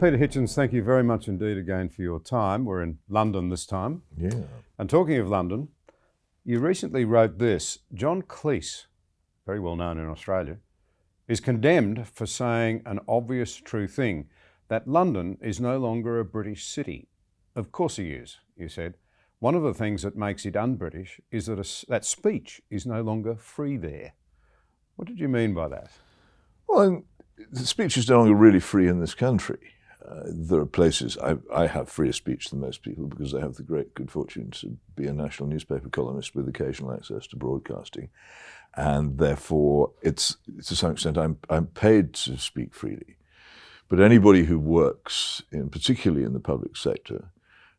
Peter Hitchens, thank you very much indeed again for your time. We're in London this time. Yeah. And talking of London, you recently wrote this. John Cleese, very well known in Australia, is condemned for saying an obvious true thing, that London is no longer a British city. Of course he is, you said. One of the things that makes it un-British is that speech is no longer free there. What did you mean by that? Well, the speech is no longer really free in this country. There are places, I have freer speech than most people because I have the great good fortune to be a national newspaper columnist with occasional access to broadcasting. And therefore, it's to some extent, I'm paid to speak freely. But anybody who works, particularly in the public sector,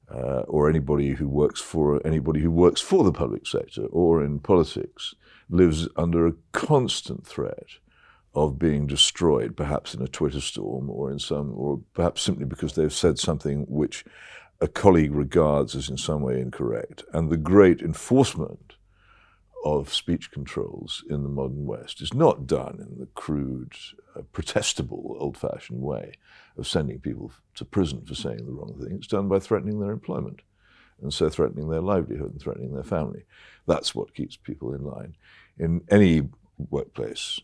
or anybody who works for the public sector or in politics, lives under a constant threat of being destroyed, perhaps in a Twitter storm or perhaps simply because they've said something which a colleague regards as in some way incorrect. And the great enforcement of speech controls in the modern West is not done in the crude, protestable, old-fashioned way of sending people to prison for saying the wrong thing. It's done by threatening their employment, and so threatening their livelihood and threatening their family. That's what keeps people in line. In any workplace,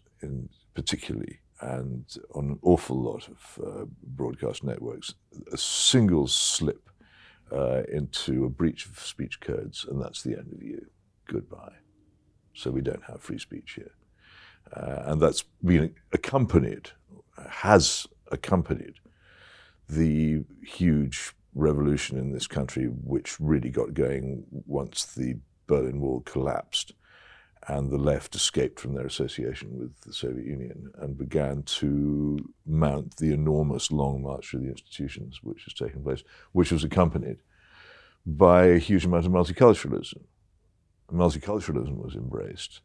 particularly, and on an awful lot of broadcast networks, a single slip into a breach of speech codes, and that's the end of you. Goodbye. So we don't have free speech here. And that's been has accompanied the huge revolution in this country, which really got going once the Berlin Wall collapsed and the left escaped from their association with the Soviet Union and began to mount the enormous long march through the institutions which has taken place, which was accompanied by a huge amount of multiculturalism. Multiculturalism was embraced,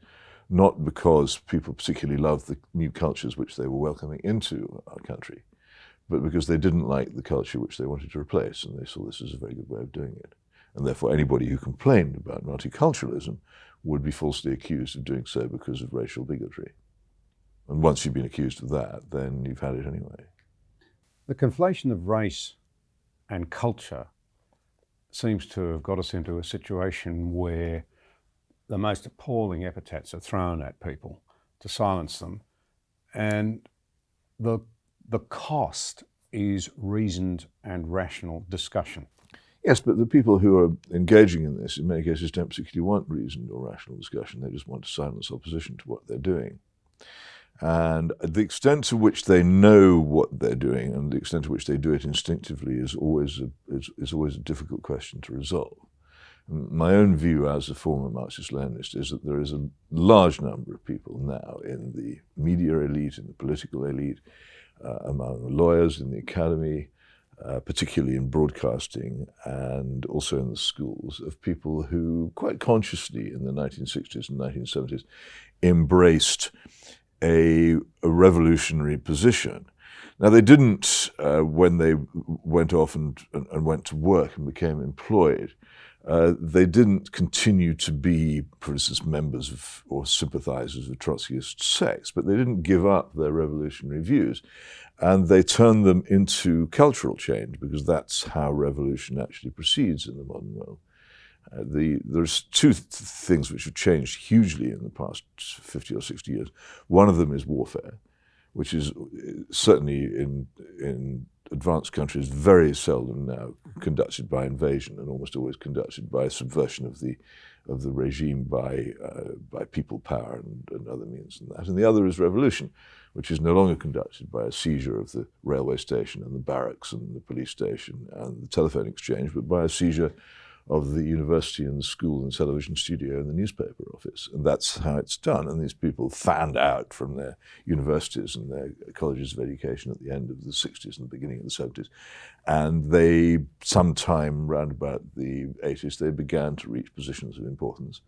not because people particularly loved the new cultures which they were welcoming into our country, but because they didn't like the culture which they wanted to replace, and they saw this as a very good way of doing it. And therefore anybody who complained about multiculturalism would be falsely accused of doing so because of racial bigotry. And once you've been accused of that, then you've had it anyway. The conflation of race and culture seems to have got us into a situation where the most appalling epithets are thrown at people to silence them, and the cost is reasoned and rational discussion. Yes, but the people who are engaging in this, in many cases, don't particularly want reasoned or rational discussion. They just want to silence opposition to what they're doing. And the extent to which they know what they're doing and the extent to which they do it instinctively is always a difficult question to resolve. My own view as a former Marxist-Leninist is that there is a large number of people now in the media elite, in the political elite, among the lawyers in the academy, particularly in broadcasting and also in the schools, of people who quite consciously in the 1960s and 1970s embraced a revolutionary position. Now, they didn't, when they went off and went to work and became employed, they didn't continue to be, for instance, members of or sympathizers of Trotskyist sects, but they didn't give up their revolutionary views. And they turned them into cultural change, because that's how revolution actually proceeds in the modern world. There's two things which have changed hugely in the past 50 or 60 years. One of them is warfare, which is certainly in advanced countries very seldom now conducted by invasion, and almost always conducted by subversion of the regime by people power and other means than that. And the other is revolution, which is no longer conducted by a seizure of the railway station and the barracks and the police station and the telephone exchange, but by a seizure of the university and the school and television studio and the newspaper office. And that's how it's done. And these people fanned out from their universities and their colleges of education at the end of the 60s and the beginning of the 70s. And they, sometime round about the 80s, they began to reach positions of importance.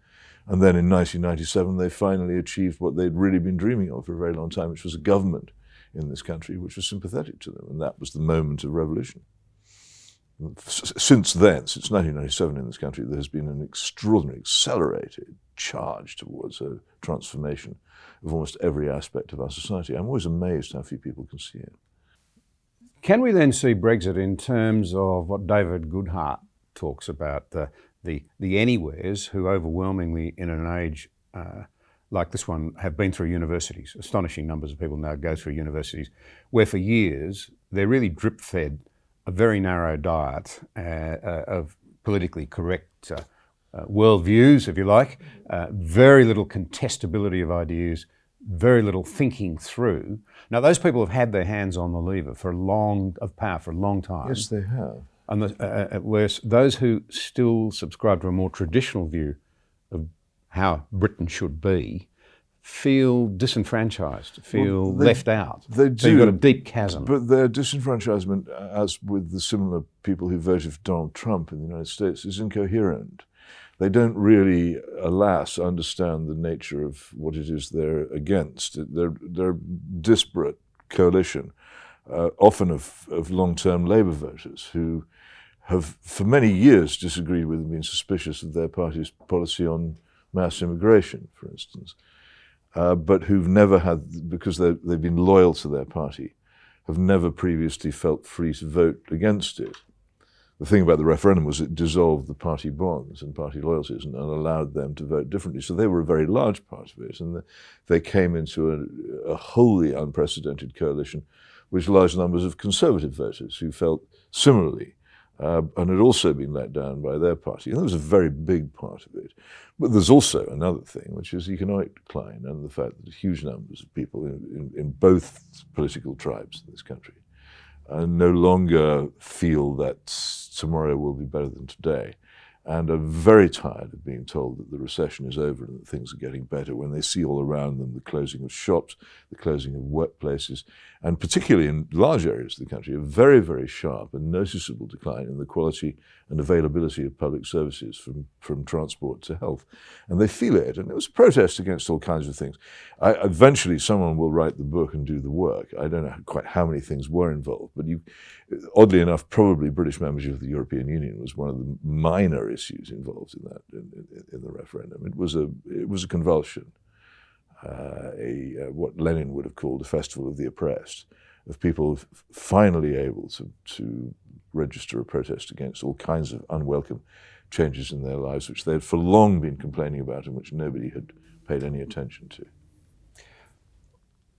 And then in 1997, they finally achieved what they'd really been dreaming of for a very long time, which was a government in this country which was sympathetic to them. And that was the moment of revolution. Since then, since 1997 in this country, there has been an extraordinary, accelerated charge towards a transformation of almost every aspect of our society. I'm always amazed how few people can see it. Can we then see Brexit in terms of what David Goodhart talks about, the anywheres who overwhelmingly in an age like this one have been through universities? Astonishing numbers of people now go through universities, where for years they're really drip-fed a very narrow diet of politically correct worldviews, if you like, very little contestability of ideas, very little thinking through. Now, those people have had their hands on the lever of power for a long time. Yes, they have. And whereas those who still subscribe to a more traditional view of how Britain should be feel disenfranchised, feel left out. They do. So you've got a deep chasm. But their disenfranchisement, as with the similar people who voted for Donald Trump in the United States, is incoherent. They don't really, alas, understand the nature of what it is they're against. They're a disparate coalition, often of long-term Labour voters who have for many years disagreed with and been suspicious of their party's policy on mass immigration, for instance, but who've never had, because they've been loyal to their party, have never previously felt free to vote against it. The thing about the referendum was it dissolved the party bonds and party loyalties and allowed them to vote differently. So they were a very large part of it, and they came into a wholly unprecedented coalition with large numbers of conservative voters who felt similarly and had also been let down by their party. And that was a very big part of it. But there's also another thing, which is economic decline and the fact that huge numbers of people in both political tribes in this country no longer feel that tomorrow will be better than today, and are very tired of being told that the recession is over and that things are getting better when they see all around them the closing of shops, the closing of workplaces, and particularly in large areas of the country, a very, very sharp and noticeable decline in the quality and availability of public services from transport to health. And they feel it, and it was a protest against all kinds of things. Eventually someone will write the book and do the work. I don't know quite how many things were involved, but oddly enough, probably British membership of the European Union was one of the minor issues involved in that, in the referendum. It was a convulsion, what Lenin would have called a festival of the oppressed, of people finally able to register a protest against all kinds of unwelcome changes in their lives, which they had for long been complaining about and which nobody had paid any attention to.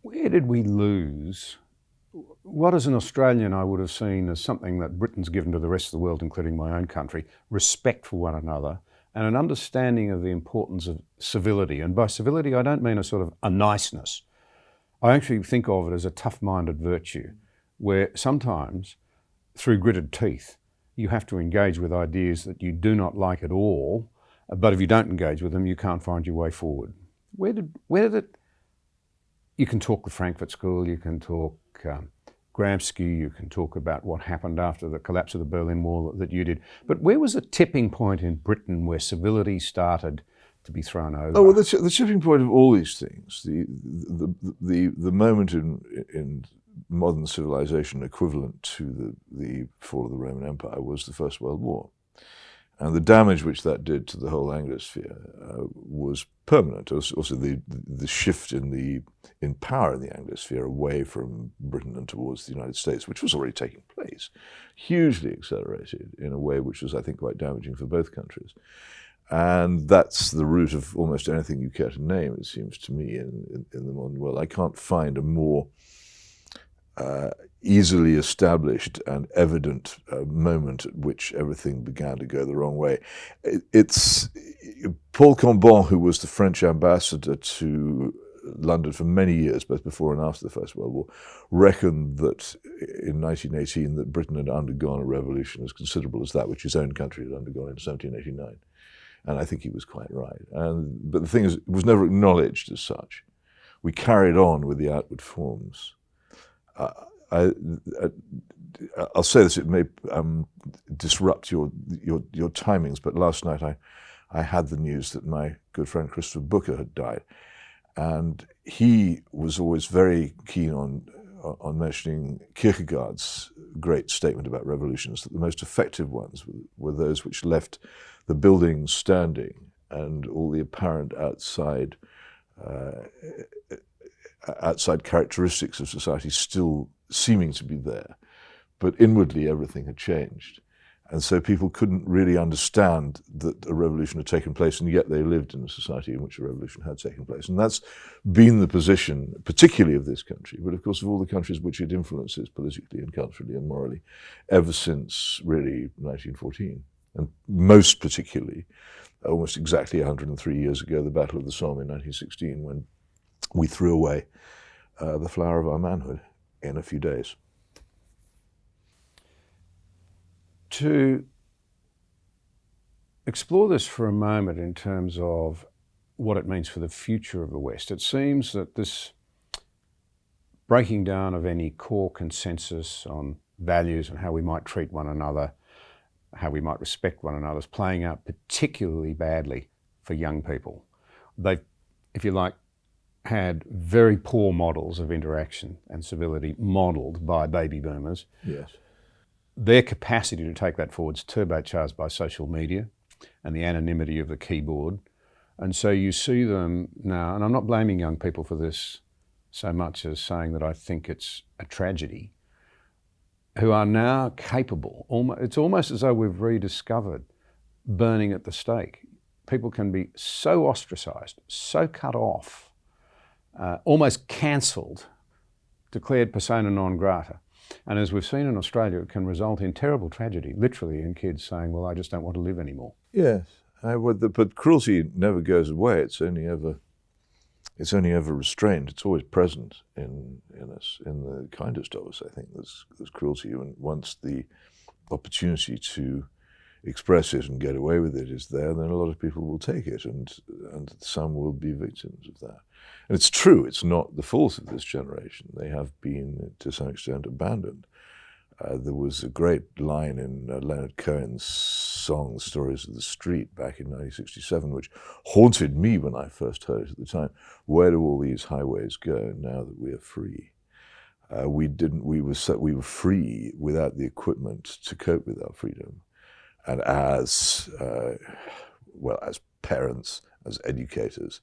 Where did we lose? What, as an Australian, I would have seen as something that Britain's given to the rest of the world, including my own country, respect for one another and an understanding of the importance of civility. And by civility, I don't mean a niceness. I actually think of it as a tough-minded virtue, where sometimes, through gritted teeth, you have to engage with ideas that you do not like at all, but if you don't engage with them, you can't find your way forward. Where did it... You can talk the Frankfurt School, you can talk Gramsci, you can talk about what happened after the collapse of the Berlin Wall that you did. But where was the tipping point in Britain where civility started to be thrown over? Oh, well, the tipping point of all these things, the moment in modern civilization equivalent to the fall of the Roman Empire was the First World War. And the damage which that did to the whole Anglosphere was permanent. Also, the shift in power in the Anglosphere away from Britain and towards the United States, which was already taking place, hugely accelerated in a way which was, I think, quite damaging for both countries. And that's the root of almost anything you care to name, it seems to me, in the modern world. I can't find a more easily established and evident moment at which everything began to go the wrong way. It's Paul Cambon, who was the French ambassador to London for many years, both before and after the First World War, reckoned that in 1918 that Britain had undergone a revolution as considerable as that which his own country had undergone in 1789. And I think he was quite right. But the thing is, it was never acknowledged as such. We carried on with the outward forms. I'll say this, it may disrupt your timings, but last night I had the news that my good friend Christopher Booker had died. And he was always very keen on mentioning Kierkegaard's great statement about revolutions, that the most effective ones were those which left the buildings standing and all the apparent outside characteristics of society still seeming to be there. but inwardly everything had changed. And so people couldn't really understand that a revolution had taken place, and yet they lived in a society in which a revolution had taken place. And that's been the position, particularly of this country, but of course of all the countries which it influences politically and culturally and morally, ever since really 1914. And most particularly, almost exactly 103 years ago, the Battle of the Somme in 1916, when we threw away the flower of our manhood in a few days. To explore this for a moment in terms of what it means for the future of the West, it seems that this breaking down of any core consensus on values and how we might treat one another, how we might respect one another, is playing out particularly badly for young people. They've, if you like, had very poor models of interaction and civility modelled by baby boomers. Yes. Their capacity to take that forward is turbocharged by social media and the anonymity of the keyboard. And so you see them now, and I'm not blaming young people for this so much as saying that I think it's a tragedy, who are now capable, it's almost as though we've rediscovered burning at the stake. People can be so ostracised, so cut off, almost cancelled, declared persona non grata. And as we've seen in Australia, it can result in terrible tragedy, literally in kids saying, well, I just don't want to live anymore. Yes, but cruelty never goes away. It's only ever restrained. It's always present in us. In the kindest of us, I think, there's cruelty. And once the opportunity to express it and get away with it is there, then a lot of people will take it, and some will be victims of that. And it's true, it's not the fault of this generation. They have been, to some extent, abandoned. There was a great line in Leonard Cohen's song, Stories of the Street, back in 1967, which haunted me when I first heard it at the time. Where do all these highways go now that we are free? We were free without the equipment to cope with our freedom. And as parents, as educators,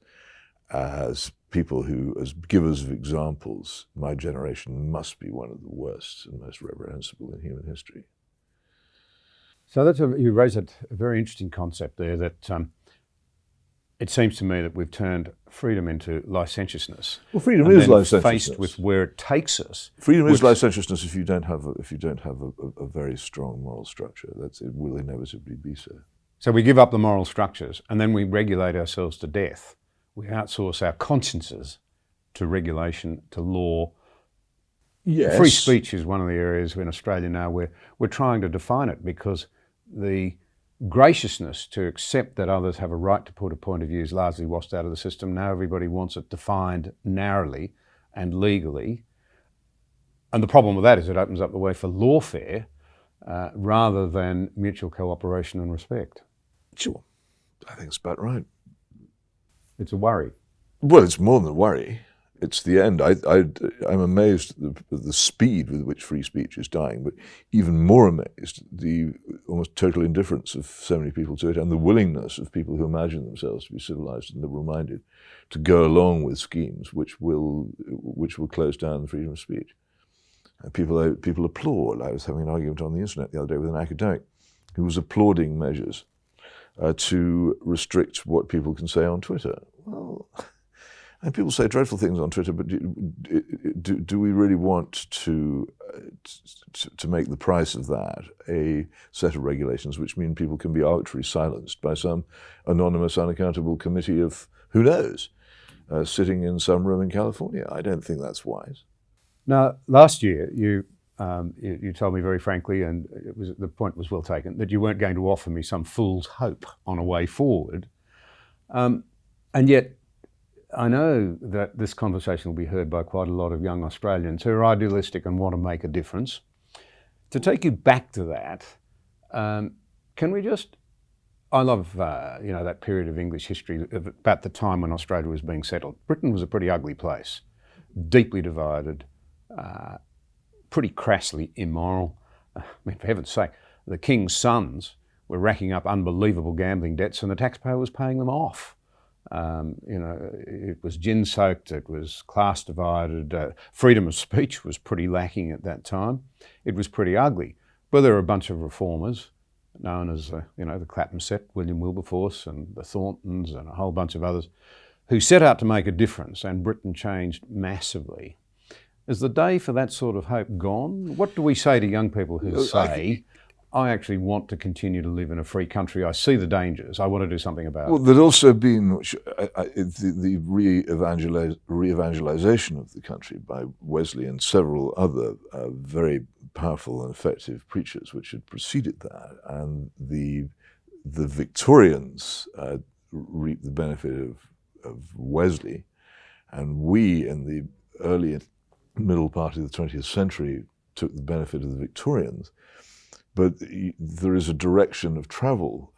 as people as givers of examples, my generation must be one of the worst and most reprehensible in human history. So you raise a very interesting concept there, that it seems to me that we've turned freedom into licentiousness. Well, freedom is licentiousness. Faced with where it takes us. Freedom is licentiousness if you don't have a very strong moral structure. It will inevitably be so. So we give up the moral structures and then we regulate ourselves to death. We outsource our consciences to regulation, to law. Yes. Free speech is one of the areas in Australia now where we're trying to define it, because the graciousness to accept that others have a right to put a point of view is largely washed out of the system. Now everybody wants it defined narrowly and legally. And the problem with that is it opens up the way for lawfare rather than mutual cooperation and respect. Sure. I think it's about right. It's a worry. Well, it's more than a worry. It's the end. I'm amazed at the speed with which free speech is dying, but even more amazed the almost total indifference of so many people to it, and the willingness of people who imagine themselves to be civilized and liberal-minded to go along with schemes which will close down the freedom of speech. And people applaud. I was having an argument on the internet the other day with an academic who was applauding measures to restrict what people can say on Twitter. Well, and people say dreadful things on Twitter, but do we really want to make the price of that a set of regulations which mean people can be arbitrarily silenced by some anonymous, unaccountable committee of who knows, sitting in some room in California? I don't think that's wise. Now, last year you told me very frankly, and the point was well taken, that you weren't going to offer me some fool's hope on a way forward. And yet, I know that this conversation will be heard by quite a lot of young Australians who are idealistic and want to make a difference. To take you back to that, can we just, I love that period of English history about the time when Australia was being settled. Britain was a pretty ugly place, deeply divided, pretty crassly immoral. I mean, for heaven's sake, the king's sons were racking up unbelievable gambling debts and the taxpayer was paying them off. It was gin-soaked, it was class-divided, freedom of speech was pretty lacking at that time. It was pretty ugly. But there were a bunch of reformers, known as the Clapham set, William Wilberforce and the Thorntons and a whole bunch of others, who set out to make a difference, and Britain changed massively. Is the day for that sort of hope gone? What do we say to young people who say, I actually want to continue to live in a free country, I see the dangers, I want to do something about it? Well, there'd also been the re-evangelization of the country by Wesley and several other very powerful and effective preachers which had preceded that, and the Victorians reaped the benefit of Wesley, and we in the early and middle part of the 20th century took the benefit of the Victorians. But there is a direction of travel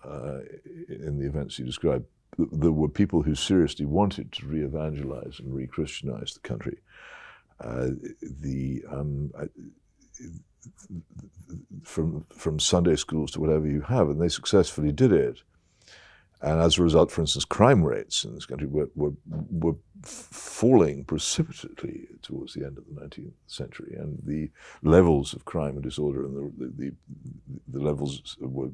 in the events you described. There were people who seriously wanted to re-evangelize and re-Christianize the country. From Sunday schools to whatever you have, and they successfully did it. And as a result, for instance, crime rates in this country were falling precipitously towards the end of the 19th century, and the levels of crime and disorder and the levels were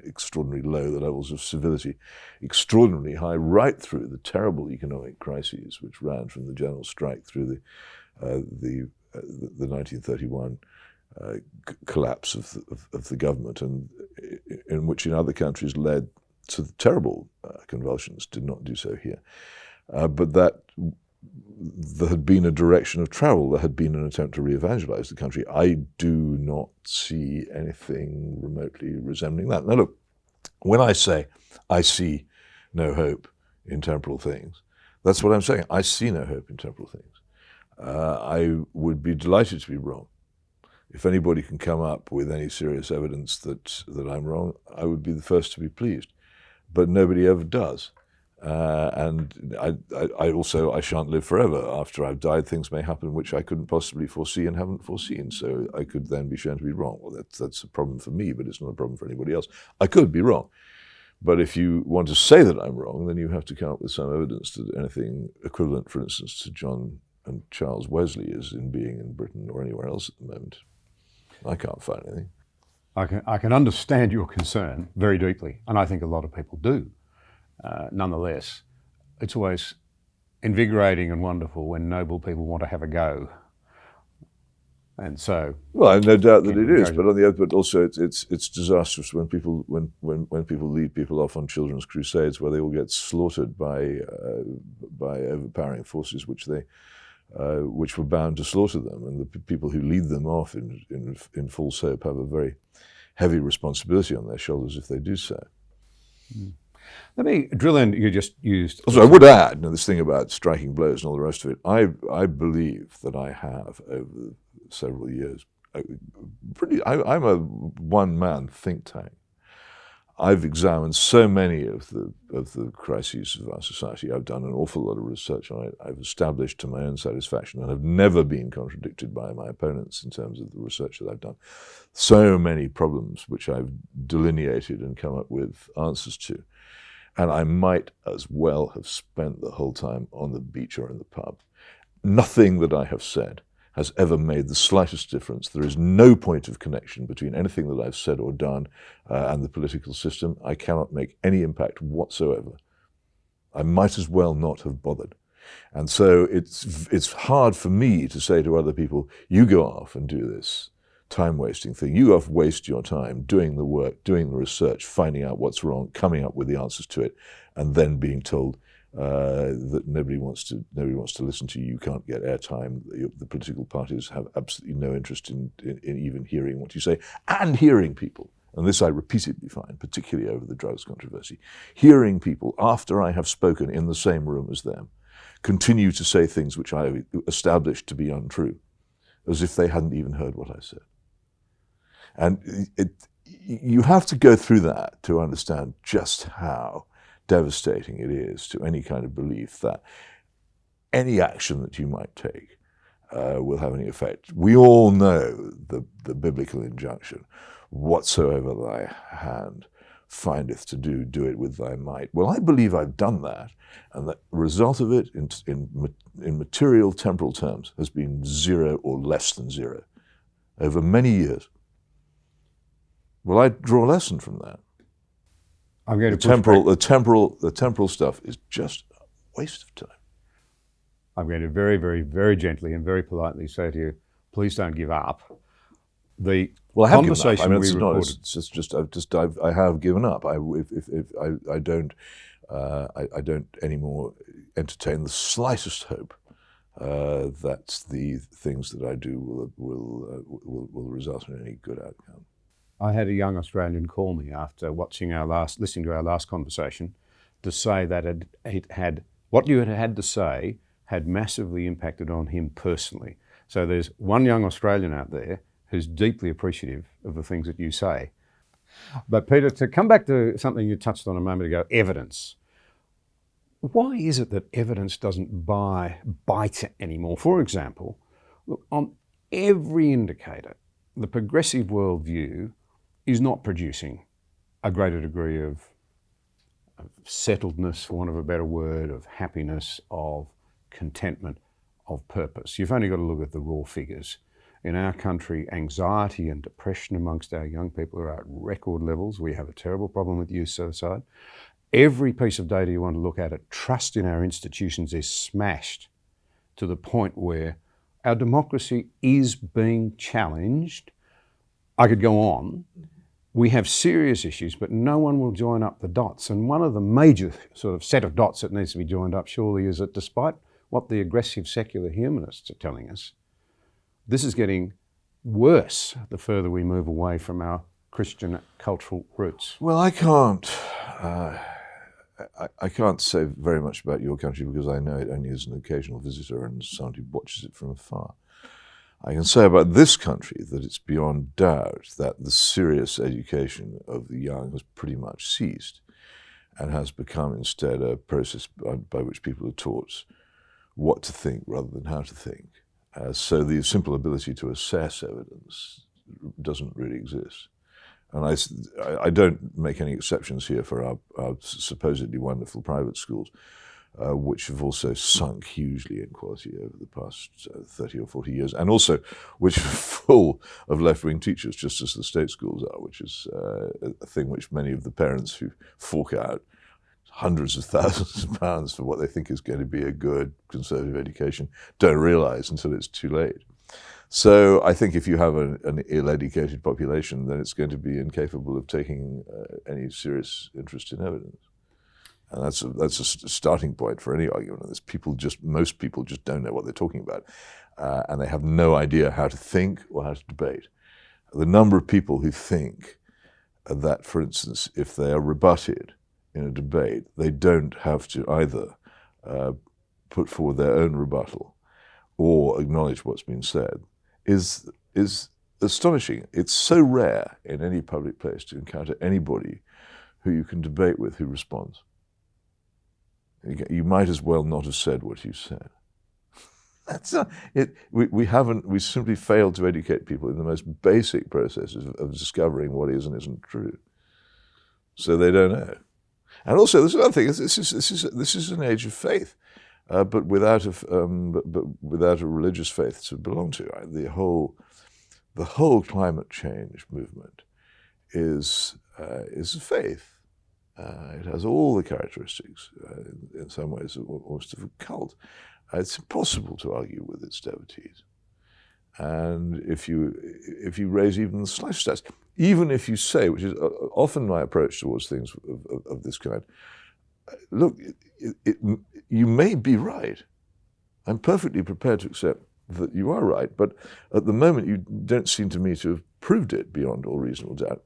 extraordinarily low. The levels of civility extraordinarily high, right through the terrible economic crises which ran from the general strike through the 1931 collapse of the government, and in which in other countries led to the terrible convulsions. Did not do so here. But that there had been a direction of travel. There had been an attempt to re-evangelize the country. I do not see anything remotely resembling that. Now look, when I say I see no hope in temporal things, that's what I'm saying. I see no hope in temporal things. I would be delighted to be wrong. If anybody can come up with any serious evidence that I'm wrong, I would be the first to be pleased. But nobody ever does. And I shan't live forever. After I've died, things may happen which I couldn't possibly foresee and haven't foreseen. So I could then be shown to be wrong. Well, that's a problem for me, but it's not a problem for anybody else. I could be wrong. But if you want to say that I'm wrong, then you have to come up with some evidence that anything equivalent, for instance, to John and Charles Wesley is in being in Britain or anywhere else at the moment. I can't find anything. I can understand your concern very deeply, and I think a lot of people do. Nonetheless, it's always invigorating and wonderful when noble people want to have a go. And so, well, I have no doubt that it is, but on the other, but also it's disastrous when people lead people off on children's crusades where they all get slaughtered by overpowering forces which were bound to slaughter them, and the people who lead them off in false hope have a very heavy responsibility on their shoulders if they do so. Let me drill in. You just used. Also, I would add, this thing about striking blows and all the rest of it. I believe that I have over several years. I'm a one-man think tank. I've examined so many of the crises of our society. I've done an awful lot of research on it. I've established to my own satisfaction, and have never been contradicted by my opponents in terms of the research that I've done, so many problems which I've delineated and come up with answers to. And I might as well have spent the whole time on the beach or in the pub. Nothing that I have said has ever made the slightest difference. There is no point of connection between anything that I've said or done and the political system. I cannot make any impact whatsoever. I might as well not have bothered. And so it's hard for me to say to other people, you go off and do this time-wasting thing. You go off, waste your time doing the work, doing the research, finding out what's wrong, coming up with the answers to it, and then being told that nobody wants to listen to you. You can't get airtime. The political parties have absolutely no interest in even hearing what you say, and hearing people. And this I repeatedly find, particularly over the drugs controversy, hearing people after I have spoken in the same room as them continue to say things which I have established to be untrue, as if they hadn't even heard what I said. And you have to go through that to understand just how devastating it is to any kind of belief that any action that you might take will have any effect. We all know the biblical injunction, whatsoever thy hand findeth to do, do it with thy might. Well, I believe I've done that, and the result of it in material temporal terms has been 0 or less than 0 over many years. Well, I draw a lesson from that. I'm going The to the temporal stuff is just a waste of time. I'm going to very, very, very gently and very politely say to you, please don't give up. The Well, I have conversation given up. I mean, we it's recorded. not. It's just I have given up. I don't anymore entertain the slightest hope that the things that I do will result in any good outcome. I had a young Australian call me after listening to our last conversation, to say that it had what you had to say had massively impacted on him personally. So there's one young Australian out there who's deeply appreciative of the things that you say. But Peter, to come back to something you touched on a moment ago, evidence. Why is it that evidence doesn't bite anymore? For example, look, on every indicator, the progressive worldview is not producing a greater degree of settledness, for want of a better word, of happiness, of contentment, of purpose. You've only got to look at the raw figures. In our country, anxiety and depression amongst our young people are at record levels. We have a terrible problem with youth suicide. Every piece of data you want to look at, trust in our institutions is smashed to the point where our democracy is being challenged. I could go on. We have serious issues, but no one will join up the dots. And one of the major sort of set of dots that needs to be joined up surely is that despite what the aggressive secular humanists are telling us, this is getting worse the further we move away from our Christian cultural roots. Well, I can't say very much about your country because I know it only as an occasional visitor and someone who watches it from afar. I can say about this country that it's beyond doubt that the serious education of the young has pretty much ceased and has become instead a process by which people are taught what to think rather than how to think. So the simple ability to assess evidence doesn't really exist. And I don't make any exceptions here for our supposedly wonderful private schools, which have also sunk hugely in quality over the past 30 or 40 years, and also which are full of left-wing teachers, just as the state schools are, which is a thing which many of the parents who fork out hundreds of thousands of pounds for what they think is going to be a good conservative education don't realize until it's too late. So I think if you have an ill-educated population, then it's going to be incapable of taking any serious interest in evidence. And that's a starting point for any argument on this. Most people just don't know what they're talking about, and they have no idea how to think or how to debate. The number of people who think that, for instance, if they are rebutted in a debate, they don't have to either put forward their own rebuttal or acknowledge what's been said is astonishing. It's so rare in any public place to encounter anybody who you can debate with who responds. You might as well not have said what you said. That's not it. We simply failed to educate people in the most basic processes of discovering what is and isn't true. So they don't know. And also, there's another thing. This is an age of faith, but without a religious faith to belong to. The whole climate change movement is a faith. It has all the characteristics, in some ways, almost of a cult. It's impossible to argue with its devotees. And if you raise even the slightest stats, even if you say, which is often my approach towards things of this kind, look, you may be right. I'm perfectly prepared to accept that you are right, but at the moment you don't seem to me to have proved it beyond all reasonable doubt.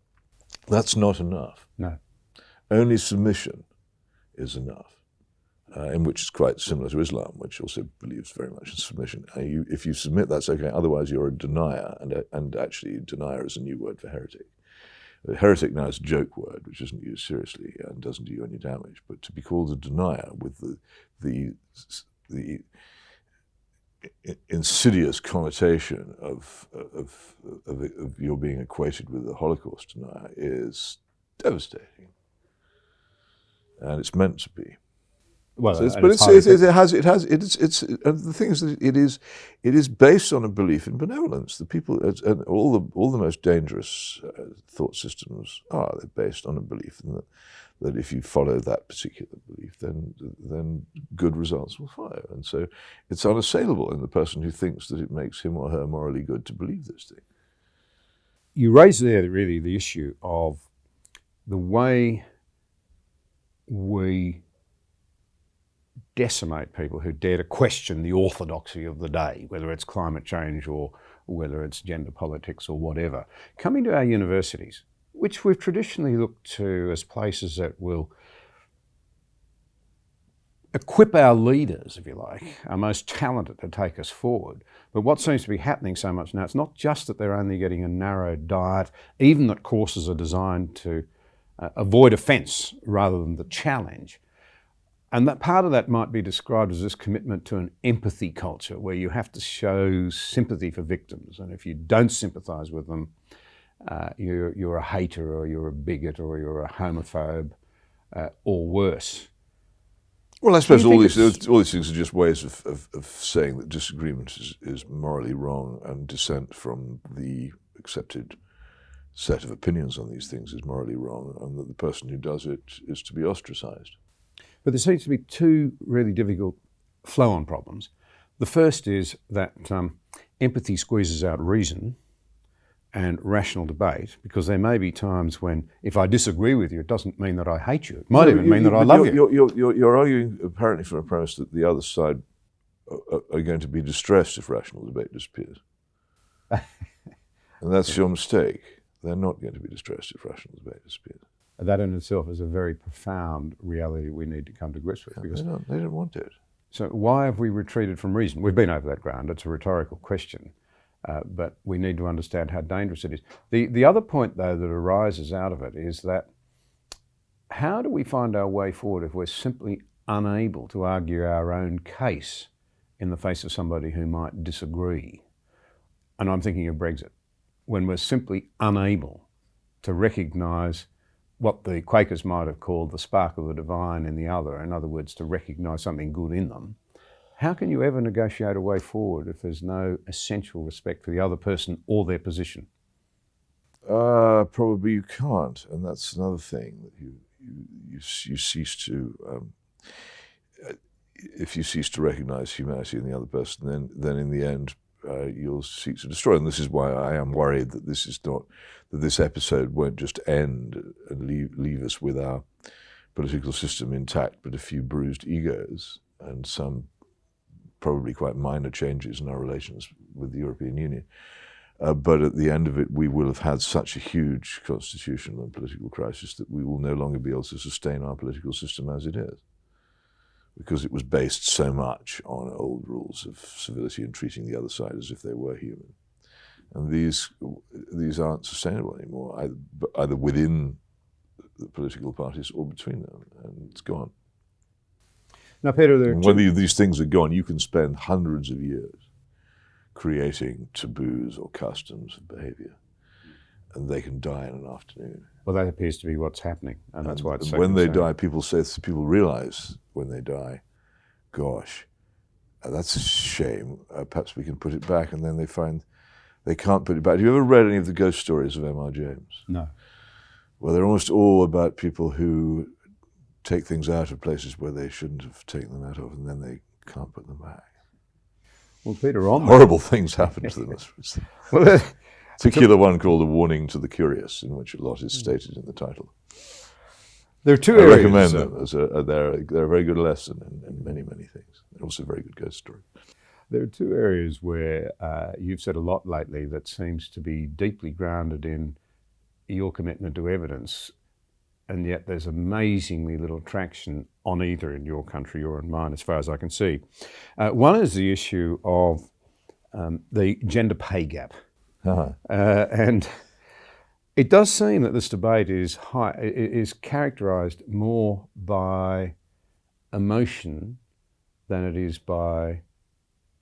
That's not enough. No. Only submission is enough. In which is quite similar to Islam, which also believes very much in submission. If you submit, that's okay. Otherwise, you're a denier, and actually, denier is a new word for heretic. Heretic now is a joke word, which isn't used seriously and doesn't do you any damage. But to be called a denier with the insidious connotation of your being equated with the Holocaust denier is devastating. and it's meant to be. Well, So and it's highly the thing is that it is based on a belief in benevolence. The people and all the most dangerous thought systems they're based on a belief in that if you follow that particular belief, then good results will follow. And so it's unassailable in the person who thinks that it makes him or her morally good to believe this thing. You raise there really the issue of the way we decimate people who dare to question the orthodoxy of the day, whether it's climate change or whether it's gender politics or whatever. Coming to our universities, which we've traditionally looked to as places that will equip our leaders, if you like, our most talented to take us forward. But what seems to be happening so much now, it's not just that they're only getting a narrow diet, even that courses are designed to avoid offence rather than the challenge. And that part of that might be described as this commitment to an empathy culture where you have to show sympathy for victims. And if you don't sympathise with them, you're a hater or you're a bigot or you're a homophobe or worse. Well, I suppose all these things are just ways of saying that disagreement is morally wrong and dissent from the accepted set of opinions on these things is morally wrong, and that the person who does it is to be ostracised. But there seems to be two really difficult flow-on problems. The first is that empathy squeezes out reason and rational debate, because there may be times when, if I disagree with you, it doesn't mean that I hate you. It might even mean that I love you. You're arguing apparently from a premise that the other side are going to be distressed if rational debate disappears. And that's your mistake. They're not going to be distressed if rational debate disappears. That in itself is a very profound reality we need to come to grips with. Yeah, because they don't want it. So why have we retreated from reason? We've been over that ground. It's a rhetorical question. But we need to understand how dangerous it is. The other point, though, that arises out of it is that how do we find our way forward if we're simply unable to argue our own case in the face of somebody who might disagree? And I'm thinking of Brexit, when we're simply unable to recognise what the Quakers might have called the spark of the divine in the other, in other words, to recognise something good in them. How can you ever negotiate a way forward if there's no essential respect for the other person or their position? Probably you can't, and that's another thing that you cease to. If you cease to recognise humanity in the other person, then in the end you'll seek to destroy. And this is why I am worried that this episode won't just end and leave us with our political system intact, but a few bruised egos and some probably quite minor changes in our relations with the European Union. But at the end of it, we will have had such a huge constitutional and political crisis that we will no longer be able to sustain our political system as it is, because it was based so much on old rules of civility and treating the other side as if they were human. And these aren't sustainable anymore, either within the political parties or between them, and it's gone. Now, Peter, whether these things are gone, you can spend hundreds of years creating taboos or customs of behaviour, and they can die in an afternoon. Well, that appears to be what's happening, and that's why it's so when concerning. They die, people realise when they die, gosh, that's a shame. Perhaps we can put it back, and then they find they can't put it back. Have you ever read any of the ghost stories of M.R. James? No. Well, they're almost all about people who take things out of places where they shouldn't have taken them out of, and then they can't put them back. Well, Peter, horrible things happen to them. Well, a particular one called A Warning to the Curious, in which a lot is stated in the title. There are two areas. I recommend them. They're a very good lesson in many, many things. They're also a very good ghost story. There are two areas where you've said a lot lately that seems to be deeply grounded in your commitment to evidence, and yet there's amazingly little traction on either in your country or in mine, as far as I can see. One is the issue of the gender pay gap. Uh-huh. And it does seem that this debate is characterised more by emotion than it is by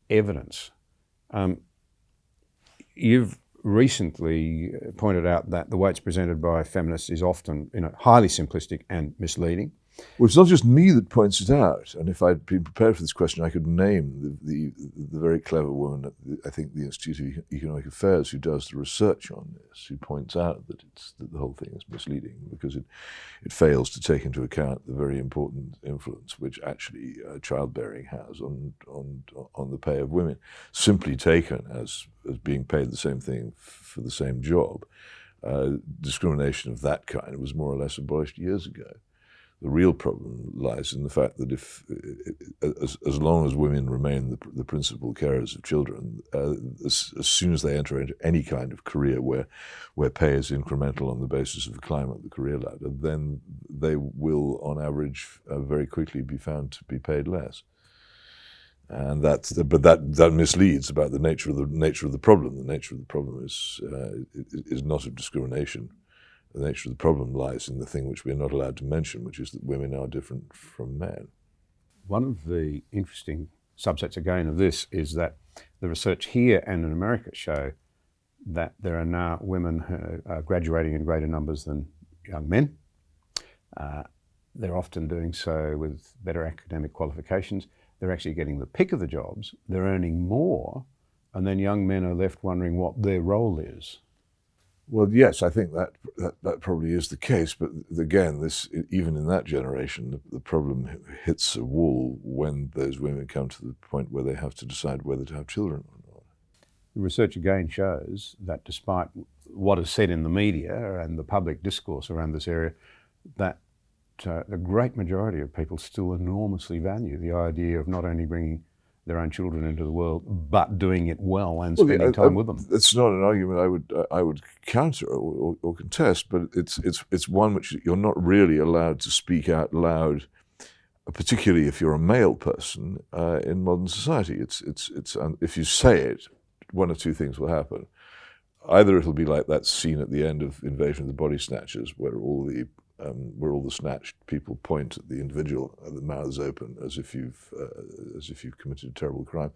evidence. You've recently pointed out that the way it's presented by feminists is often highly simplistic and misleading. Well, it's not just me that points it out. And if I'd been prepared for this question, I could name the very clever woman at I think the Institute of Economic Affairs who does the research on this, who points out that the whole thing is misleading because it fails to take into account the very important influence which actually childbearing has on the pay of women, simply taken as being paid the same thing for the same job. Discrimination of that kind was more or less abolished years ago. The real problem lies in the fact that as long as women remain the principal carers of children, as soon as they enter into any kind of career where pay is incremental on the basis of the climb up the career ladder, then they will, on average, very quickly be found to be paid less. And that misleads about the nature of the problem. The nature of the problem is not of discrimination. The nature of the problem lies in the thing which we are not allowed to mention, which is that women are different from men. One of the interesting subsets again of this is that the research here and in America show that there are now women who are graduating in greater numbers than young men. They're often doing so with better academic qualifications. They're actually getting the pick of the jobs. They're earning more, and then young men are left wondering what their role is. Well, yes, I think that probably is the case. But again, even in that generation, the problem hits a wall when those women come to the point where they have to decide whether to have children or not. The research again shows that despite what is said in the media and the public discourse around this area, that the great majority of people still enormously value the idea of not only bringing their own children into the world, but doing it well and spending time with them. It's not an argument I would counter or contest, but it's one which you're not really allowed to speak out loud, particularly if you're a male person in modern society. If you say it, one of two things will happen. Either it'll be like that scene at the end of Invasion of the Body Snatchers, where all the snatched people point at the individual, the mouths open, as if you've committed a terrible crime,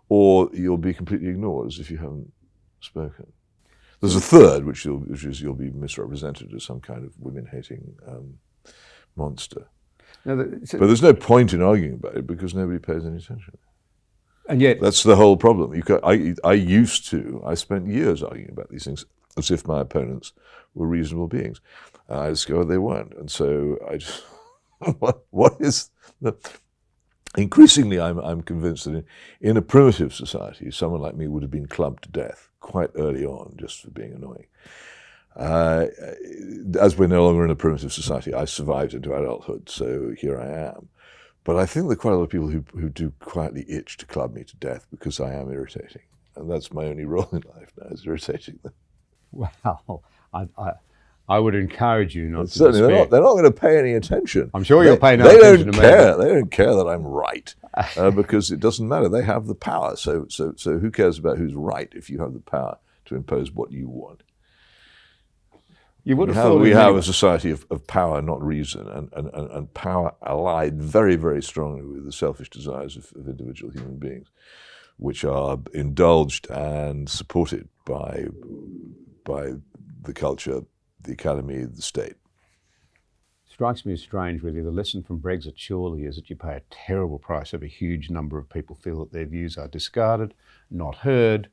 or you'll be completely ignored as if you haven't spoken. There's a third, which is you'll be misrepresented as some kind of women-hating monster. But there's no point in arguing about it because nobody pays any attention. And yet, that's the whole problem. I spent years arguing about these things as if my opponents were reasonable beings. I discovered they weren't, and so I just what is the? Increasingly, I'm convinced that in a primitive society, someone like me would have been clubbed to death quite early on just for being annoying. As we're no longer in a primitive society, I survived into adulthood, so here I am. But I think there are quite a lot of people who do quietly itch to club me to death because I am irritating, and that's my only role in life now, is irritating them. Well, I would encourage you not to certainly despair. They're not going to pay any attention. I'm sure you'll pay no attention to me. They don't care that I'm right because it doesn't matter. They have the power. So who cares about who's right if you have the power to impose what you want? You would We have a society of power, not reason, and power allied very, very strongly with the selfish desires of individual human beings, which are indulged and supported by the culture, the academy, the state. Strikes me as strange, really. The lesson from Brexit surely is that you pay a terrible price if a huge number of people feel that their views are discarded, not heard,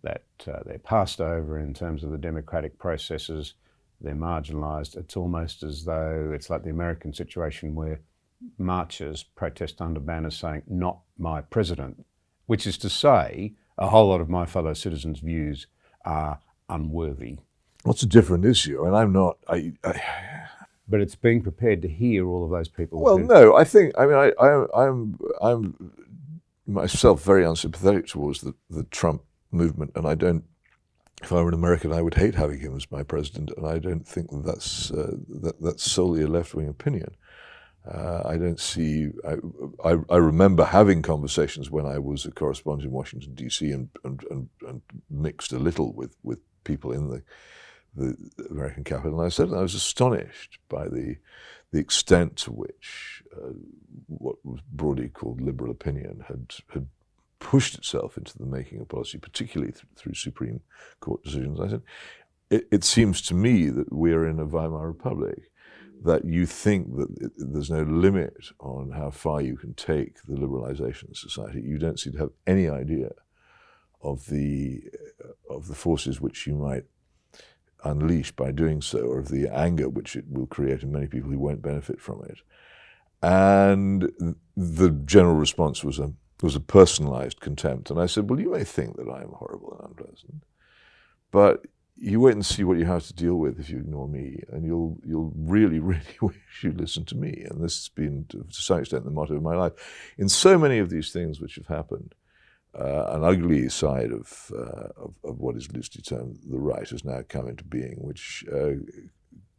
that they're passed over in terms of the democratic processes, they're marginalised. It's almost as though it's like the American situation where marchers protest under banners saying, "Not my president," which is to say a whole lot of my fellow citizens' views are unworthy. What's a different issue? And I'm not. But it's being prepared to hear all of those people. Well, no, I'm myself very unsympathetic towards the Trump movement, and I don't. If I were an American, I would hate having him as my president, and I don't think that's solely a left-wing opinion. I don't see. I remember having conversations when I was a correspondent in Washington D.C. and mixed a little with people in the American capital, and I said I was astonished by the extent to which what was broadly called liberal opinion had pushed itself into the making of policy, particularly through Supreme Court decisions. I said, it seems to me that we're in a Weimar Republic, that you think that there's no limit on how far you can take the liberalization of society. You don't seem to have any idea of the forces which you might unleash by doing so, or of the anger which it will create in many people who won't benefit from it. And the general response was a personalized contempt. And I said, well, you may think that I am horrible and unpleasant, but you wait and see what you have to deal with if you ignore me, and you'll really, really wish you listened to me. And this has been, to some extent, the motto of my life. In so many of these things which have happened, an ugly side of what is loosely termed the right has now come into being, which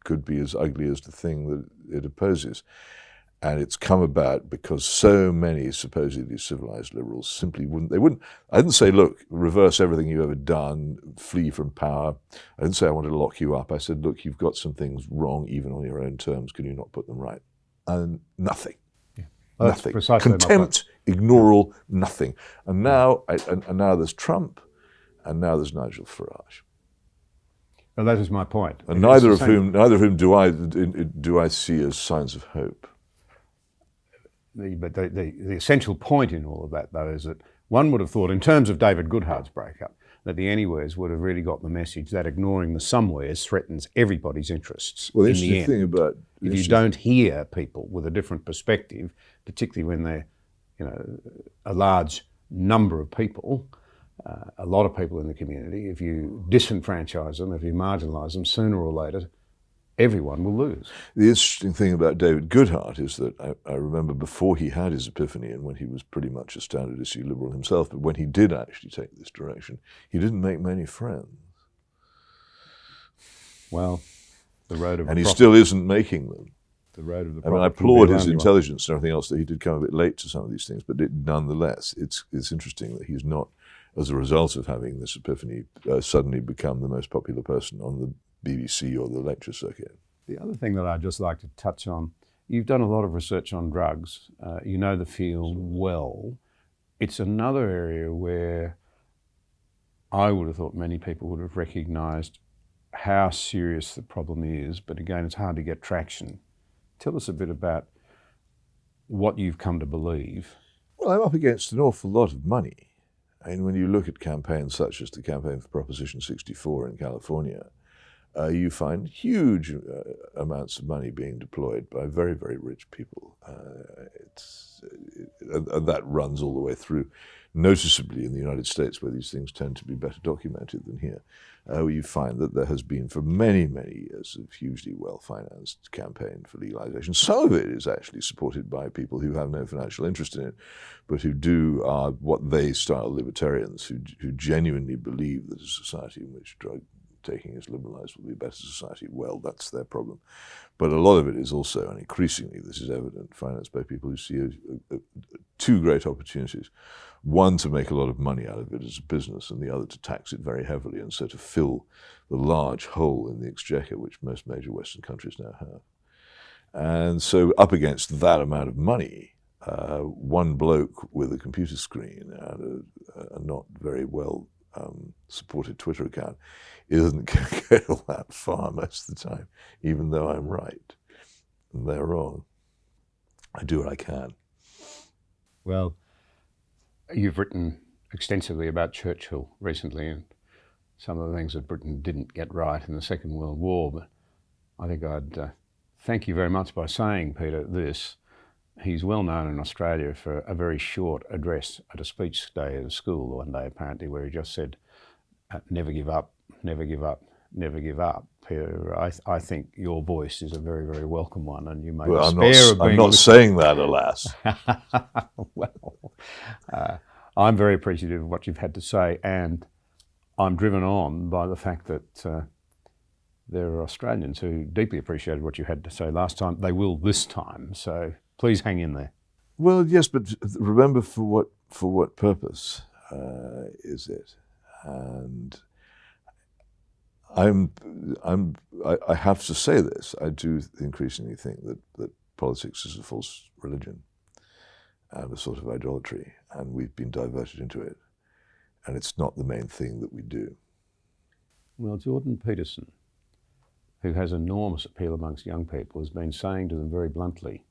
could be as ugly as the thing that it opposes. And it's come about because so many supposedly civilized liberals simply wouldn't. I didn't say, look, reverse everything you've ever done, flee from power. I didn't say I wanted to lock you up. I said, look, you've got some things wrong even on your own terms. Can you not put them right? And nothing. Yeah. Well, nothing. Contempt, ignoral, nothing. And now, and now there's Trump, and now there's Nigel Farage. Well, that is my point. And neither of whom do I see as signs of hope. But the essential point in all of that, though, is that one would have thought, in terms of David Goodhart's breakup, that the anywheres would have really got the message that ignoring the somewheres threatens everybody's interests. Well, in the end, thing about if you don't hear people with a different perspective, particularly when they're, a large number of people, a lot of people in the community, if you disenfranchise them, if you marginalise them, sooner or later, everyone will lose. The interesting thing about David Goodhart is that I remember before he had his epiphany, and when he was pretty much a standard issue liberal himself, but when he did actually take this direction, he didn't make many friends. Well, the road of and he still isn't making them. The road of the I mean, I applaud his intelligence and everything else, that he did come a bit late to some of these things, but nonetheless, it's interesting that he's not, as a result of having this epiphany, suddenly become the most popular person on the BBC or the lecture circuit. The other thing that I'd just like to touch on, you've done a lot of research on drugs. You know the field well. It's another area where I would have thought many people would have recognised how serious the problem is, but again, it's hard to get traction. Tell us a bit about what you've come to believe. Well, I'm up against an awful lot of money. I mean, when you look at campaigns such as the campaign for Proposition 64 in California, you find huge amounts of money being deployed by very, very rich people. And that runs all the way through, noticeably in the United States, where these things tend to be better documented than here. You find that there has been, for many, many years, a hugely well-financed campaign for legalization. Some of it is actually supported by people who have no financial interest in it, but who are what they style libertarians, who genuinely believe that a society in which drug taking is liberalized will be a better society. Well, that's their problem. But a lot of it is also, and increasingly this is evident, financed by people who see two great opportunities. One, to make a lot of money out of it as a business, and the other to tax it very heavily, and so to fill the large hole in the exchequer which most major Western countries now have. And so up against that amount of money, one bloke with a computer screen and a not very well supported Twitter account isn't going to get all that far most of the time, even though I'm right and they're wrong. I do what I can. Well, you've written extensively about Churchill recently and some of the things that Britain didn't get right in the Second World War, but I think I'd thank you very much by saying, Peter, this. He's well known in Australia for a very short address at a speech day at a school one day, apparently, where he just said, never give up, never give up, never give up. Peter, I think your voice is a very, very welcome one, and you may despair of being... I'm not saying that, alas. Well, I'm very appreciative of what you've had to say, and I'm driven on by the fact that there are Australians who deeply appreciated what you had to say last time. They will this time, so please hang in there. Well, yes, but remember for what purpose is it? And I have to say this. I do increasingly think that politics is a false religion and a sort of idolatry, and we've been diverted into it, and it's not the main thing that we do. Well, Jordan Peterson, who has enormous appeal amongst young people, has been saying to them very bluntly,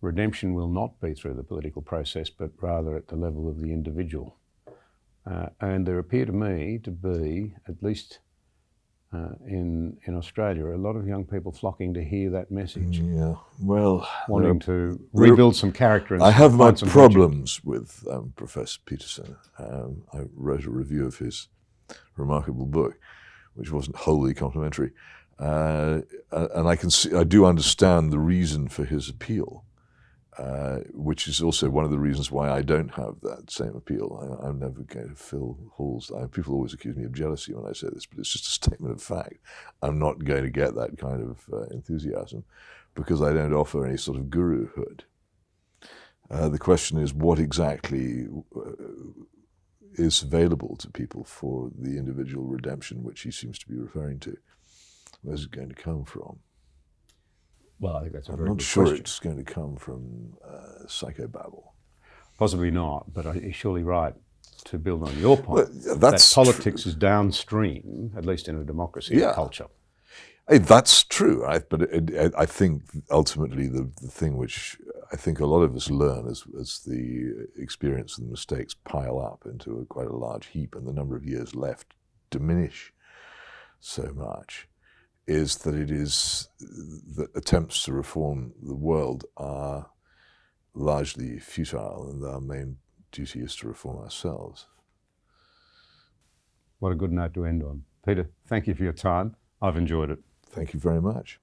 redemption will not be through the political process, but rather at the level of the individual. And there appear to me to be, at least in Australia, a lot of young people flocking to hear that message. Yeah, well, wanting to rebuild some character. And I have my find some problems with Professor Peterson. I wrote a review of his remarkable book, which wasn't wholly complimentary, and I do understand the reason for his appeal, which is also one of the reasons why I don't have that same appeal. I'm never going to fill halls. People always accuse me of jealousy when I say this, but it's just a statement of fact. I'm not going to get that kind of enthusiasm because I don't offer any sort of guruhood. The question is, what exactly is available to people for the individual redemption which he seems to be referring to? Where's it going to come from? Well, I think that's a very I'm not good sure question. it's going to come from psychobabble. Possibly not, but he's surely right to build on your point. Well, that's that politics is downstream, at least in a democracy of culture. That's true, but I think ultimately the thing which I think a lot of us learn as the experience and the mistakes pile up into quite a large heap and the number of years left diminish so much, is that it is that attempts to reform the world are largely futile, and our main duty is to reform ourselves. What a good note to end on. Peter, thank you for your time. I've enjoyed it. Thank you very much.